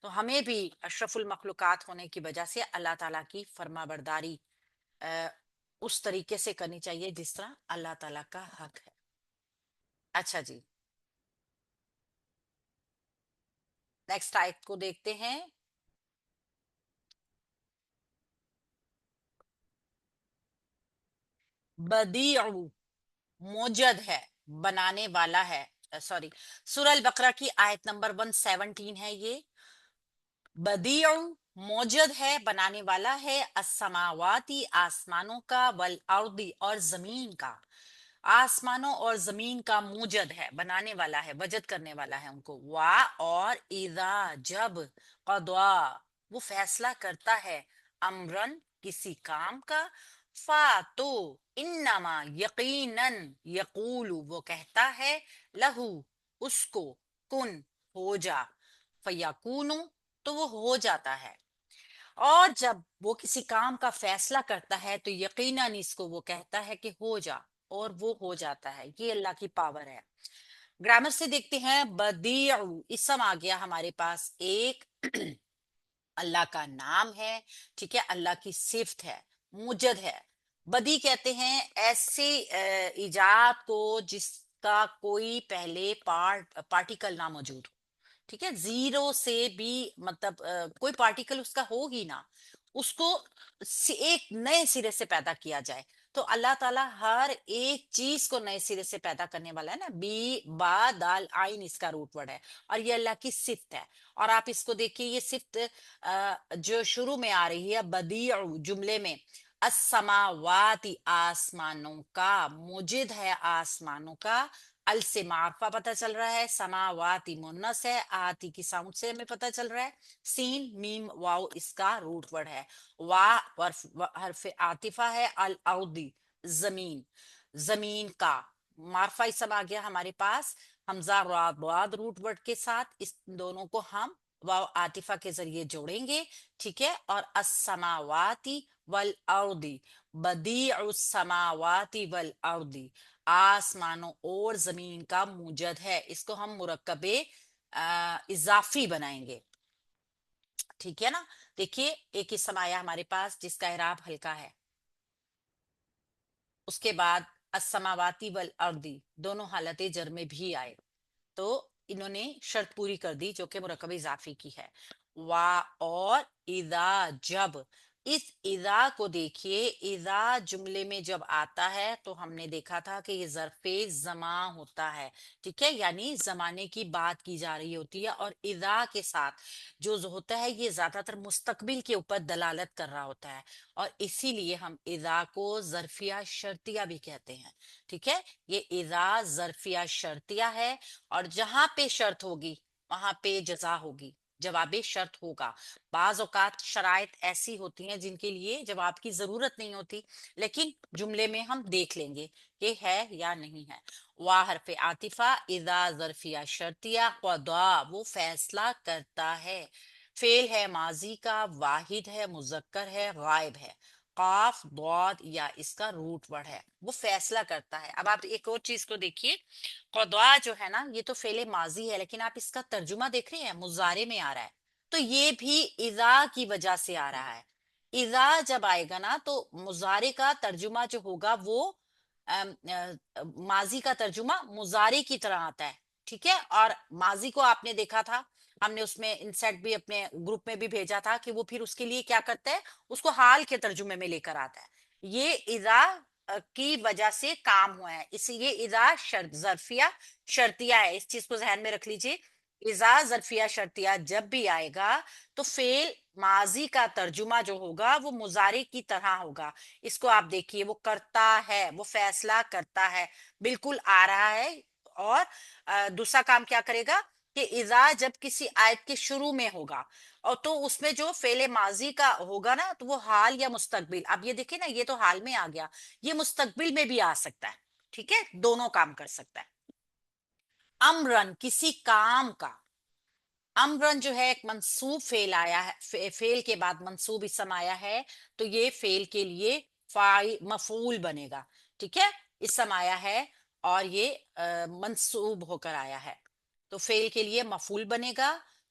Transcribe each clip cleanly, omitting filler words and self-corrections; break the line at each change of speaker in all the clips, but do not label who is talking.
تو ہمیں بھی اشرف المخلوقات ہونے کی وجہ سے اللہ تعالیٰ کی فرما برداری اس طریقے سے کرنی چاہیے جس طرح اللہ تعالیٰ کا حق ہے. اچھا جی، نیکسٹ آیت کو دیکھتے ہیں. بدیع، موجد ہے، بنانے والا ہے. سوری، سورہ البقرہ کی آیت نمبر 117 ہے یہ. بدیع، موجد ہے، بنانے والا ہے، السماواتی، آسمانوں کا، والارض، اور زمین کا. آسمانوں اور زمین کا موجد ہے، بنانے والا ہے، وجد کرنے والا ہے ان کو. وا، اور اذا، جب، قضا، وہ فیصلہ کرتا ہے، امرن، کسی کام کا، فا، تو، انما، یقیناً، یقول، وہ کہتا ہے، لہو، اس کو، کن، ہو جا، فیکون، تو وہ ہو جاتا ہے. اور جب وہ کسی کام کا فیصلہ کرتا ہے تو یقیناً اس کو وہ کہتا ہے کہ ہو جا، اور وہ ہو جاتا ہے. یہ اللہ کی پاور ہے. گرامر سے دیکھتے ہیں. بدیع، اسم آ گیا ہمارے پاس ایک. اللہ کا نام ہے، ٹھیک ہے، اللہ کی صفت ہے، موجد ہے. بدی کہتے ہیں ایسے ایجاد کو جس کا کوئی پہلے پارٹیکل نہ موجود ہو. ٹھیک ہے، زیرو سے بھی، مطلب کوئی پارٹیکل اس کا ہو ہی نہ، اس کو ایک نئے سرے سے پیدا کیا جائے. تو اللہ تعالیٰ ہر ایک چیز کو نئے سرے سے پیدا کرنے والا ہے نا. بی، با، دال، آئین اس کا روٹ ورڈ ہے، اور یہ اللہ کی صفت ہے. اور آپ اس کو دیکھیے، یہ صفت جو شروع میں آ رہی ہے بدیع جملے میں، السماواتی، آسمانوں کا، موجد ہے آسمانوں کا. ال سے معرفہ پتہ چل رہا ہے، سماواتی مونس ہے، آتی کی ساؤنڈ سے ہمیں پتہ چل رہا ہے. سین، میم، واو اس کا روٹ ورڈ ہے. وا، حرف عاطفہ ہے. الارضی، زمین، زمین کا. معرفہ اسم آ گیا ہمارے پاس حمزہ را ضاد روٹ ورڈ کے ساتھ. اس دونوں کو ہم واو عاطفہ کے ذریعے جوڑیں گے، ٹھیک ہے. اور السماواتی والارضی، بدیع السماواتی والارضی، آسمانوں اور زمین کا موجد ہے. اس کو ہم مرکب اضافی بنائیں گے، ٹھیک ہے نا. دیکھیے ایک اسم آیا ہمارے پاس جس کا اعراب ہلکا ہے. اس کے بعد السماواتی والارضی دونوں حالت جر میں بھی آئے، تو انہوں نے شرط پوری کر دی جو کہ مرکب اضافی کی ہے. وا، اور اذا، جب. اس اذا کو دیکھیے، اذا جملے میں جب آتا ہے تو ہم نے دیکھا تھا کہ یہ ظرف زماں ہوتا ہے، ٹھیک ہے، یعنی زمانے کی بات کی جا رہی ہوتی ہے. اور اذا کے ساتھ جو ہوتا ہے یہ زیادہ تر مستقبل کے اوپر دلالت کر رہا ہوتا ہے، اور اسی لیے ہم اذا کو ظرفیہ شرطیہ بھی کہتے ہیں. ٹھیک ہے، یہ اذا ظرفیہ شرطیہ ہے، اور جہاں پہ شرط ہوگی وہاں پہ جزا ہوگی، جواب شرط ہوگا. بعض اوقات شرائط ایسی ہوتی ہیں جن کے لیے جواب کی ضرورت نہیں ہوتی، لیکن جملے میں ہم دیکھ لیں گے کہ ہے یا نہیں ہے. وا، حرف عاطفہ، اذا ظرفیہ شرطیہ، قضا، وہ فیصلہ کرتا ہے. فعل ہے ماضی کا، واحد ہے، مذکر ہے، غائب ہے. قاف، ضاد، یا اس کا روٹ ورڈ ہے، وہ فیصلہ کرتا ہے. اب آپ ایک اور چیز کو دیکھیے، قضا جو ہے نا یہ تو فعل ماضی ہے، لیکن آپ اس کا ترجمہ دیکھ رہے ہیں مضارع میں آ رہا ہے، تو یہ بھی اذا کی وجہ سے آ رہا ہے. اذا جب آئے گا نا تو مضارع کا ترجمہ جو ہوگا وہ ماضی کا ترجمہ مضارع کی طرح آتا ہے، ٹھیک ہے. اور ماضی کو آپ نے دیکھا تھا، ہم نے اس میں انسیٹ بھی اپنے گروپ میں بھی بھیجا تھا کہ وہ پھر اس کے لیے کیا کرتا ہے، اس کو حال کے ترجمے میں لے کر آتا ہے. یہ اذا کی وجہ سے کام ہوا ہے، اس لیے اذا شرط ظرفیہ شرطیہ ہے. اس چیز کو ذہن میں رکھ لیجئے، اذا ظرفیہ شرطیہ جب بھی آئے گا تو فعل ماضی کا ترجمہ جو ہوگا وہ مضارع کی طرح ہوگا. اس کو آپ دیکھیے، وہ کرتا ہے، وہ فیصلہ کرتا ہے، بالکل آ رہا ہے. اور دوسرا کام کیا کرے گا کہ اذا جب کسی آیت کے شروع میں ہوگا اور تو اس میں جو فعل ماضی کا ہوگا نا تو وہ حال یا مستقبل. اب یہ دیکھیں نا، یہ تو حال میں آ گیا، یہ مستقبل میں بھی آ سکتا ہے، ٹھیک ہے، دونوں کام کر سکتا ہے. امرن، کسی کام کا. امرن جو ہے ایک منصوب فعل آیا ہے، فعل کے بعد منصوب اسم آیا ہے، تو یہ فعل کے لیے مفعول بنے گا، ٹھیک ہے. اسم آیا ہے اور یہ منصوب ہو کر آیا ہے، تو فعل کے لیے مفعول بنے گا.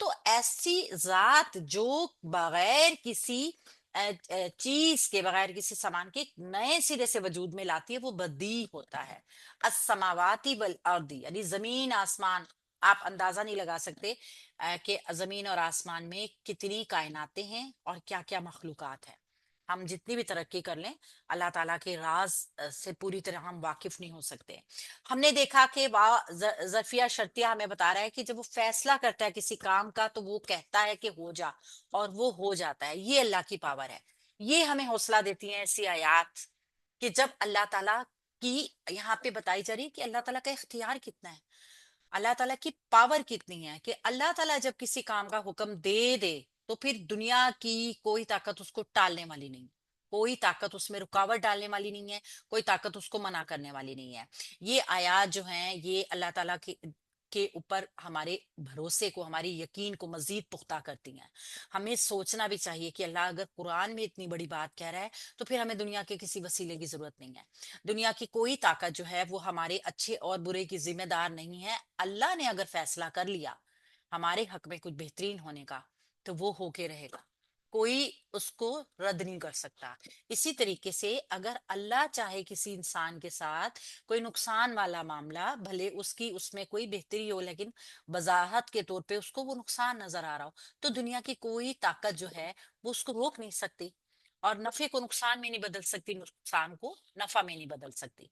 تو ایسی ذات جو بغیر کسی چیز کے، بغیر کسی سامان کے نئے سرے سے وجود میں لاتی ہے، وہ بدیع ہوتا ہے. السماواتی والارض، یعنی زمین آسمان. آپ اندازہ نہیں لگا سکتے کہ زمین اور آسمان میں کتنی کائناتیں ہیں اور کیا کیا مخلوقات ہیں. ہم جتنی بھی ترقی کر لیں، اللہ تعالیٰ کے راز سے پوری طرح ہم واقف نہیں ہو سکتے. ہم نے دیکھا کہ ظرفیہ شرطیہ ہمیں بتا رہا ہے کہ جب وہ فیصلہ کرتا ہے کسی کام کا تو وہ کہتا ہے کہ ہو جا، اور وہ ہو جاتا ہے. یہ اللہ کی پاور ہے. یہ ہمیں حوصلہ دیتی ہیں ایسی آیات کہ جب اللہ تعالیٰ کی یہاں پہ بتائی جا رہی ہے کہ اللہ تعالیٰ کا اختیار کتنا ہے، اللہ تعالیٰ کی پاور کتنی ہے، کہ اللہ تعالیٰ جب کسی کام کا حکم دے دے تو پھر دنیا کی کوئی طاقت اس کو ٹالنے والی نہیں، کوئی طاقت اس میں رکاوٹ ڈالنے والی نہیں ہے، کوئی طاقت اس کو منع کرنے والی نہیں ہے. یہ آیات جو ہیں یہ اللہ تعالیٰ کے اوپر ہمارے بھروسے کو، ہماری یقین کو مزید پختہ کرتی ہیں. ہمیں سوچنا بھی چاہیے کہ اللہ اگر قرآن میں اتنی بڑی بات کہہ رہا ہے تو پھر ہمیں دنیا کے کسی وسیلے کی ضرورت نہیں ہے. دنیا کی کوئی طاقت جو ہے وہ ہمارے اچھے اور برے کی ذمہ دار نہیں ہے. اللہ نے اگر فیصلہ کر لیا ہمارے حق میں کچھ بہترین ہونے کا تو وہ ہو کے رہے گا، کوئی اس کو رد نہیں کر سکتا. اسی طریقے سے اگر اللہ چاہے کسی انسان کے ساتھ کوئی نقصان والا معاملہ، بھلے اس میں کوئی بہتری ہو لیکن وضاحت کے طور پہ اس کو وہ نقصان نظر آ رہا ہو، تو دنیا کی کوئی طاقت جو ہے وہ اس کو روک نہیں سکتی، اور نفع کو نقصان میں نہیں بدل سکتی، نقصان کو نفع میں نہیں بدل سکتی.